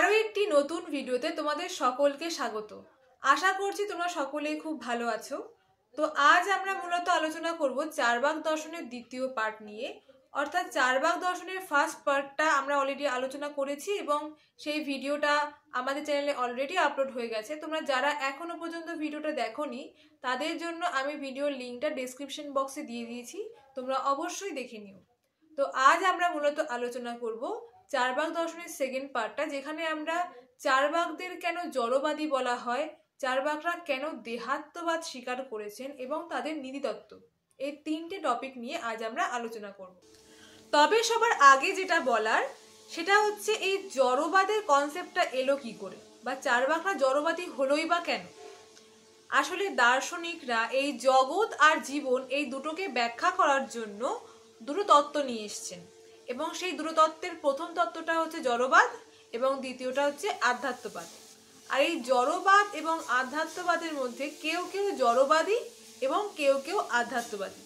আরও একটি নতুন ভিডিওতে তোমাদের সকলকে স্বাগত। আশা করছি তোমরা সকলেই খুব ভালো আছো। তো আজ আমরা মূলত আলোচনা করব চারবাক দর্শনের দ্বিতীয় পার্ট নিয়ে, অর্থাৎ চারবাক দর্শনের ফার্স্ট পার্টটা আমরা অলরেডি আলোচনা করেছি এবং সেই ভিডিওটা আমাদের চ্যানেলে অলরেডি আপলোড হয়ে গেছে। তোমরা যারা এখনো পর্যন্ত ভিডিওটা দেখোনি তাদের জন্য আমি ভিডিওর লিঙ্কটা ডেসক্রিপশন বক্সে দিয়ে দিয়েছি, তোমরা অবশ্যই দেখে নিও। তো আজ আমরা মূলত আলোচনা করব চারবাক দর্শনের সেকেন্ড পার্টটা, যেখানে আমরা চারবাকদের কেন জড়বাদী বলা হয়, চারবাকরা কেন দেহাত্মবাদ স্বীকার করেছেন এবং তাদের নীতিতত্ত্ব, এই তিনটে টপিক নিয়ে আজ আমরা আলোচনা করব। তবে সবার আগে যেটা বলার সেটা হচ্ছে এই জড়বাদের কনসেপ্টটা এলো কি করে, বা চারবাকরা জড়বাদী হলোই বা কেন। আসলে দার্শনিকরা এই জগৎ আর জীবন এই দুটোকে ব্যাখ্যা করার জন্য দুটো তত্ত্ব নিয়ে এসছেন, এবং সেই দুটো তত্ত্বের প্রথম তত্ত্বটা হচ্ছে জড়বাদ এবং দ্বিতীয়টা হচ্ছে আধ্যাত্মবাদ। আর এই জড়বাদ এবং আধ্যাত্মবাদের মধ্যে কেউ কেউ জড়বাদী এবং কেউ কেউ আধ্যাত্মবাদী।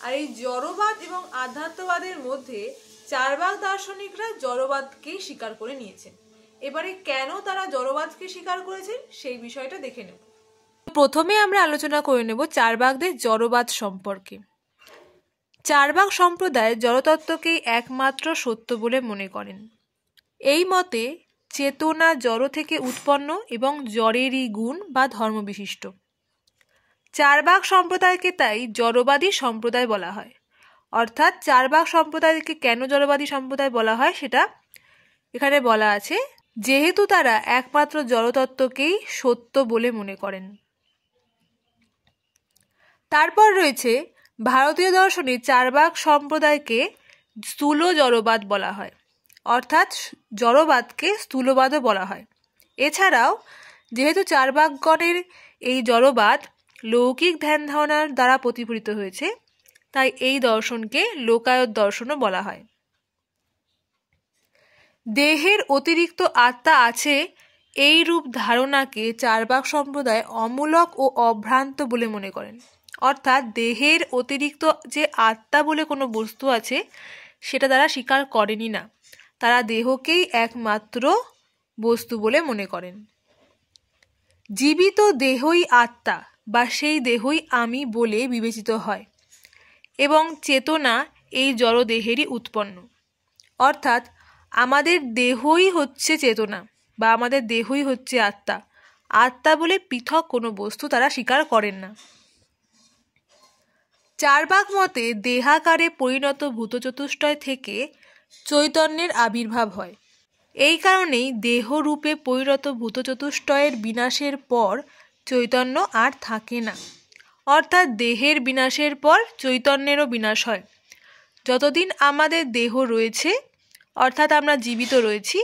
আর এই জড়বাদ এবং আধ্যাত্মবাদের মধ্যে চারবাক দার্শনিকরা জড়বাদকেই স্বীকার করে নিয়েছেন। এবারে কেন তারা জড়বাদকে স্বীকার করেছেন সেই বিষয়টা দেখে নেব। প্রথমে আমরা আলোচনা করে নেব চারবাকদের জড়বাদ সম্পর্কে। চারবাক সম্প্রদায় জড়তত্ত্বকেই একমাত্র সত্য বলে মনে করেন। এই মতে চেতনা জড় থেকে উৎপন্ন এবং জড়েরই গুণ বা ধর্মবিশিষ্ট। চারবাক সম্প্রদায়কে তাই জড়বাদী সম্প্রদায় বলা হয়। অর্থাৎ চারবাক সম্প্রদায়কে কেন জড়বাদী সম্প্রদায় বলা হয় সেটা এখানে বলা আছে, যেহেতু তারা একমাত্র জড়তত্ত্বকেই সত্য বলে মনে করেন। তারপর রয়েছে ভারতীয় দর্শনে চারবাক সম্প্রদায়কে স্থূল জড়বাদ বলা হয়, অর্থাৎ জড়বাদকে স্থূলবাদও বলা হয়। এছাড়াও যেহেতু চারবাকগণের এই জড়বাদ লৌকিক ধ্যান ধারণার দ্বারা প্রতিফলিত হয়েছে, তাই এই দর্শনকে লোকায়ত দর্শনও বলা হয়। দেহের অতিরিক্ত আত্মা আছে এই রূপ ধারণাকে চারবাক সম্প্রদায় অমূলক ও অভ্রান্ত বলে মনে করেন। অর্থাৎ দেহের অতিরিক্ত যে আত্মা বলে কোনো বস্তু আছে সেটা তারা স্বীকার করেনি না, তারা দেহকেই একমাত্র বস্তু বলে মনে করেন। জীবিত দেহই আত্মা বা সেই দেহই আমি বলে বিবেচিত হয় এবং চেতনা এই জড় দেহেরই উৎপন্ন। অর্থাৎ আমাদের দেহই হচ্ছে চেতনা বা আমাদের দেহই হচ্ছে আত্মা। আত্মা বলে পৃথক কোনো বস্তু তারা স্বীকার করেন না। চারবাক মতে দেহাকারে পরিণত ভূতচতুষ্টয় থেকে চৈতন্যের আবির্ভাব হয়। এই কারণেই দেহরূপে পরিণত ভূতচতুষ্টয়ের বিনাশের পর চৈতন্য আর থাকে না। অর্থাৎ দেহের বিনাশের পর চৈতন্যেরও বিনাশ হয়। যতদিন আমাদের দেহ রয়েছে, অর্থাৎ আমরা জীবিত রয়েছি,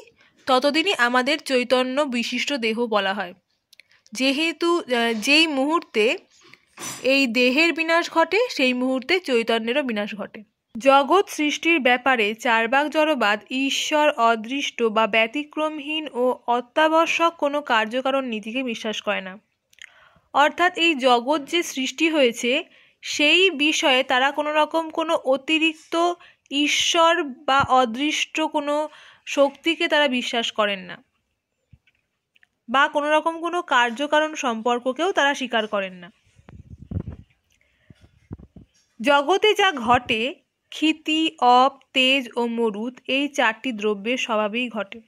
ততদিনই আমাদের চৈতন্য বিশিষ্ট দেহ বলা হয়। যেহেতু যেই মুহূর্তে এই দেহের বিনাশ ঘটে সেই মুহূর্তে চৈতন্যেরও বিনাশ ঘটে। জগৎ সৃষ্টির ব্যাপারে চারবাক জড়বাদ ঈশ্বর অদৃষ্ট বা ব্যতিক্রমহীন ও অত্যাবশ্যক কোনো কার্যকারণ নীতিকে বিশ্বাস করে না। অর্থাৎ এই জগৎ যে সৃষ্টি হয়েছে সেই বিষয়ে তারা কোনো রকম কোনো অতিরিক্ত ঈশ্বর বা অদৃষ্ট কোনো শক্তিকে তারা বিশ্বাস করেন না, বা কোনো রকম কোনো কার্যকারণ সম্পর্ককেও তারা স্বীকার করেন না। জগতে যা ঘটে ক্ষিতি, অপ, তেজ ও মরুত এই চারটি দ্রব্যের স্বভাবেই ঘটে।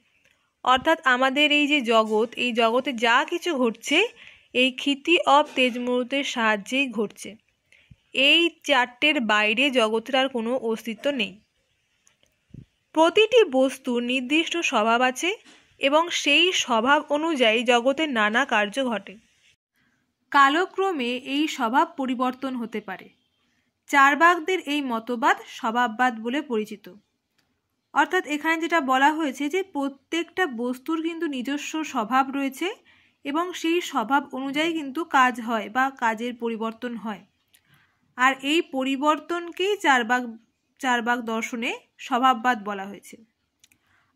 অর্থাৎ আমাদের এই যে জগৎ, এই জগতে যা কিছু ঘটছে এই ক্ষিতি, অপ, তেজ, মরুতের সাহায্যেই ঘটছে। এই চারটের বাইরে জগতের আর কোনো অস্তিত্ব নেই। প্রতিটি বস্তুর নির্দিষ্ট স্বভাব আছে এবং সেই স্বভাব অনুযায়ী জগতের নানা কার্য ঘটে। কালক্রমে এই স্বভাব পরিবর্তন হতে পারে। চারবাকদের এই মতবাদ স্বভাববাদ বলে পরিচিত। অর্থাৎ এখানে যেটা বলা হয়েছে যে প্রত্যেকটা বস্তুর কিন্তু নিজস্ব স্বভাব রয়েছে এবং সেই স্বভাব অনুযায়ী কিন্তু কাজ হয় বা কাজের পরিবর্তন হয়। আর এই পরিবর্তনকেই চারবাক দর্শনে স্বভাববাদ বলা হয়েছে।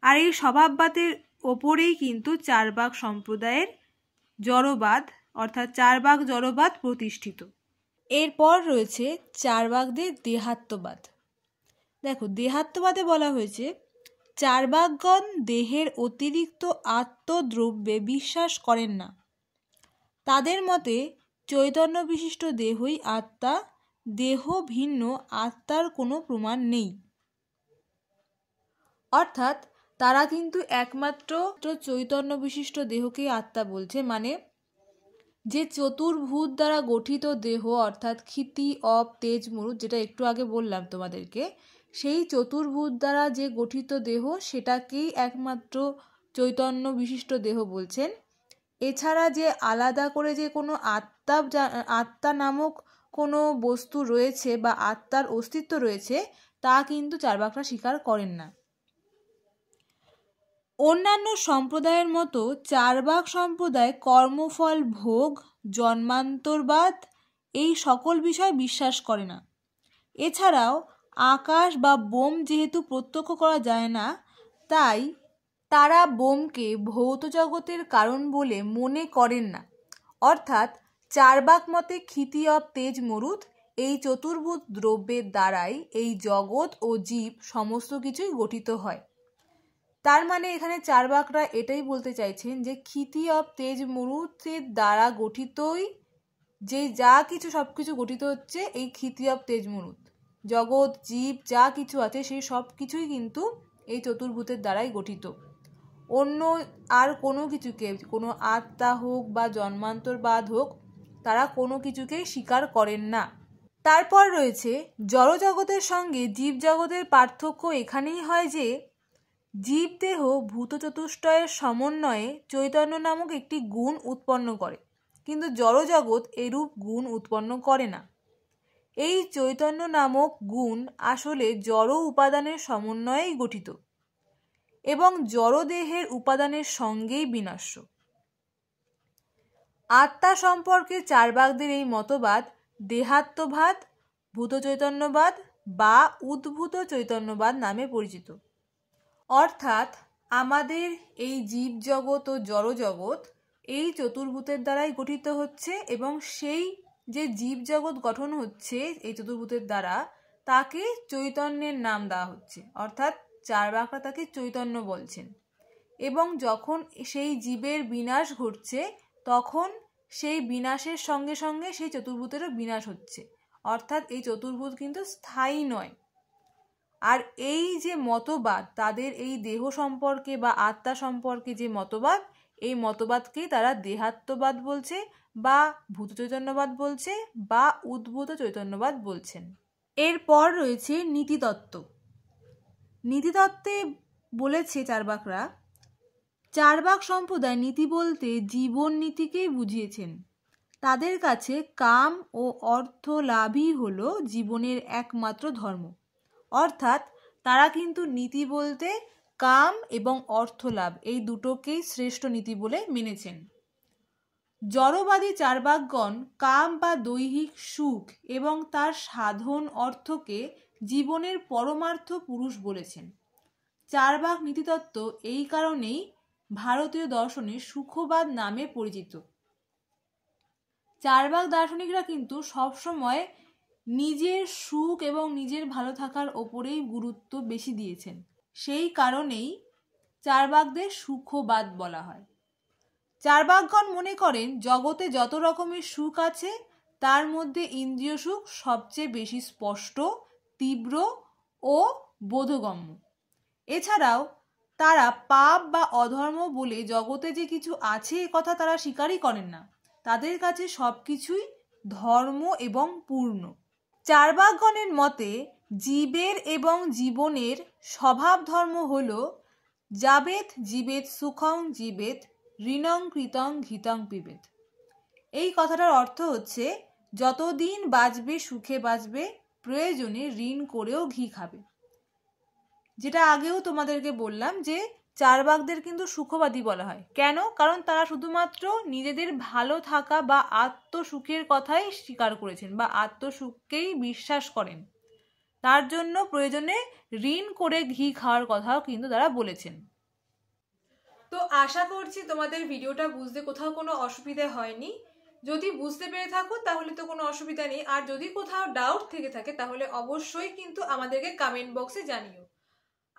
আর এই স্বভাববাদের ওপরেই কিন্তু চারবাক সম্প্রদায়ের জড়বাদ অর্থাৎ চারবাক জড়বাদ প্রতিষ্ঠিত। এরপর রয়েছে চারবাকদের দেহাত্মবাদ। দেখো, দেহাত্মবাদে বলা হয়েছে চার্বাকগণ দেহের অতিরিক্ত আত্মদ্রব্যে বিশ্বাস করেন না। তাদের মতে চৈতন্য বিশিষ্ট দেহই আত্মা, দেহ ভিন্ন আত্মার কোনো প্রমাণ নেই। অর্থাৎ তারা কিন্তু একমাত্র চৈতন্য বিশিষ্ট দেহকেই আত্মা বলছে, মানে যে চতুর্ভুজ দ্বারা গঠিত দেহ অর্থাৎ ক্ষিতি, অপ, তেজ, মরুত, যেটা একটু আগে বললাম তোমাদেরকে, সেই চতুর্ভুজ দ্বারা যে গঠিত দেহ সেটাকেই একমাত্র চৈতন্য বিশিষ্ট দেহ বলছেন। এছাড়া যে আলাদা করে যে কোনো আত্মা নামক কোনো বস্তু রয়েছে বা আত্মার অস্তিত্ব রয়েছে তা কিন্তু চার্বাকরা স্বীকার করেন না। অন্যান্য সম্প্রদায়ের মতো চার্বাক সম্প্রদায় কর্মফল ভোগ, জন্মান্তরবাদ এই সকল বিষয় বিশ্বাস করে না। এছাড়াও আকাশ বা বোম যেহেতু প্রত্যক্ষ করা যায় না, তাই তারা বোমকে ভৌত জগতের কারণ বলে মনে করেন না। অর্থাৎ চার্বাক মতে ক্ষিতি, অপ, তেজ, মরুত এই চতুর্ভুজ দ্রব্যের দ্বারাই এই জগৎ ও জীব সমস্ত কিছুই গঠিত হয়। তার মানে এখানে চার্বাকরা এটাই বলতে চাইছেন যে ক্ষিতি, অপ, তেজ, মরুতের দ্বারা গঠিতই যে যা কিছু সব কিছু গঠিত হচ্ছে এই ক্ষিতি, অপ, তেজ, মরুত, জগৎ, জীব যা কিছু আছে সেই সব কিছুই কিন্তু এই চতুর্ভূতের দ্বারাই গঠিত। অন্য আর কোনো কিছুকে, কোনো আত্মা হোক বা জন্মান্তরবাদ হোক, তারা কোনো কিছুকেই স্বীকার করেন না। তারপর রয়েছে জড়জগতের সঙ্গে জীব জগতের পার্থক্য এখানেই হয় যে জীবদেহ ভূত চতুষ্টয়ের সমন্বয়ে চৈতন্য নামক একটি গুণ উৎপন্ন করে, কিন্তু জড়জগৎ এরূপ গুণ উৎপন্ন করে না। এই চৈতন্য নামক গুণ আসলে জড় উপাদানের সমন্বয়েই গঠিত এবং জড়দেহের উপাদানের সঙ্গেই বিনশ্য। আত্মা সম্পর্কে চার্বাকদের এই মতবাদ দেহাত্মবাদ, ভূত চৈতন্যবাদ বা উদ্ভূত চৈতন্যবাদ নামে পরিচিত। অর্থাৎ আমাদের এই জীব জগৎ ও জড় জগৎ এই চতুর্ভূতের দ্বারাই গঠিত হচ্ছে এবং সেই যে জীব জগৎ গঠন হচ্ছে এই চতুর্ভূতের দ্বারা তাকে চৈতন্যের নাম দেওয়া হচ্ছে, অর্থাৎ চার্বাকরা তাকে চৈতন্য বলছেন। এবং যখন সেই জীবের বিনাশ ঘটছে তখন সেই বিনাশের সঙ্গে সঙ্গে সেই চতুর্ভূতেরও বিনাশ হচ্ছে, অর্থাৎ এই চতুর্ভুজ কিন্তু স্থায়ী নয়। আর এই যে মতবাদ তাদের এই দেহ সম্পর্কে বা আত্মা সম্পর্কে যে মতবাদ, এই মতবাদকেই তারা দেহাত্মবাদ বলছে বা ভূত চৈতন্যবাদ বলছে বা উদ্ভূত চৈতন্যবাদ বলছেন। এরপর রয়েছে নীতিতত্ত্ব। নীতিতত্ত্বে বলেছে চার্বাকরা, চার্বাক সম্প্রদায় নীতি বলতে জীবন নীতিকেই বুঝিয়েছেন। তাদের কাছে কাম ও অর্থ লাভই হলো জীবনের একমাত্র ধর্ম। অর্থাৎ তারা কিন্তু নীতি বলতে কাম এবং অর্থ লাভ এই দুটোকেই শ্রেষ্ঠ নীতি বলে মেনেছেন। জড়বাদী চার্বাকগণ কাম বা দৈহিক সুখ এবং তার সাধন অর্থকে জীবনের পরমার্থ পুরুষ বলেছেন। চার্বাক নীতিতত্ত্ব এই কারণেই ভারতীয় দর্শনে সুখবাদ নামে পরিচিত। চার্বাক দার্শনিকরা কিন্তু সবসময় নিজের সুখ এবং নিজের ভালো থাকার ওপরেই গুরুত্ব বেশি দিয়েছেন, সেই কারণেই চার্বাকদের সুখবাদ বলা হয়। চার্বাকগণ মনে করেন জগতে যত রকমের সুখ আছে তার মধ্যে ইন্দ্রিয় সুখ সবচেয়ে বেশি স্পষ্ট, তীব্র ও বোধগম্য। এছাড়াও তারা পাপ বা অধর্ম বলে জগতে যে কিছু আছে এ কথা তারা স্বীকারই করেন না। তাদের কাছে সব কিছুই ধর্ম এবং পূর্ণ। চার্বাকগণের মতে জীবের এবং জীবনের স্বভাব ধর্ম হল যাবেত জীবেত সুখং জীবেত ঋণং কৃতং ঘৃতং পিবেত। এই কথাটার অর্থ হচ্ছে যতদিন বাঁচবে সুখে বাঁচবে, প্রয়োজনে ঋণ করেও ঘি খাবে। যেটা আগেও তোমাদেরকে বললাম যে চার্বাকদের কিন্তু সুখবাদী বলা হয়। কেন? কারণ তারা শুধুমাত্র নিজেদের ভালো থাকা বা আত্মসুখের কথাই স্বীকার করেছেন বা আত্মসুখকেই বিশ্বাস করেন। তার জন্য প্রয়োজনে ঋণ করে ঘি খাওয়ার কথাও কিন্তু তারা বলেছেন। তো আশা করছি তোমাদের ভিডিওটা বুঝতে কোথাও কোনো অসুবিধা হয়নি। যদি বুঝতে পেরে থাকো তাহলে তো কোনো অসুবিধা নেই, আর যদি কোথাও ডাউট থেকে থাকে তাহলে অবশ্যই কিন্তু আমাদেরকে কমেন্ট বক্সে জানিও।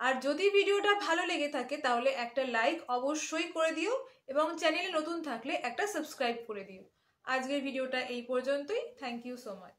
আর যদি ভিডিওটা ভালো লেগে থাকে তাহলে একটা লাইক অবশ্যই করে দিও এবং চ্যানেলে নতুন থাকলে একটা সাবস্ক্রাইব করে দিও। আজকের ভিডিওটা এই পর্যন্তই। Thank you so much.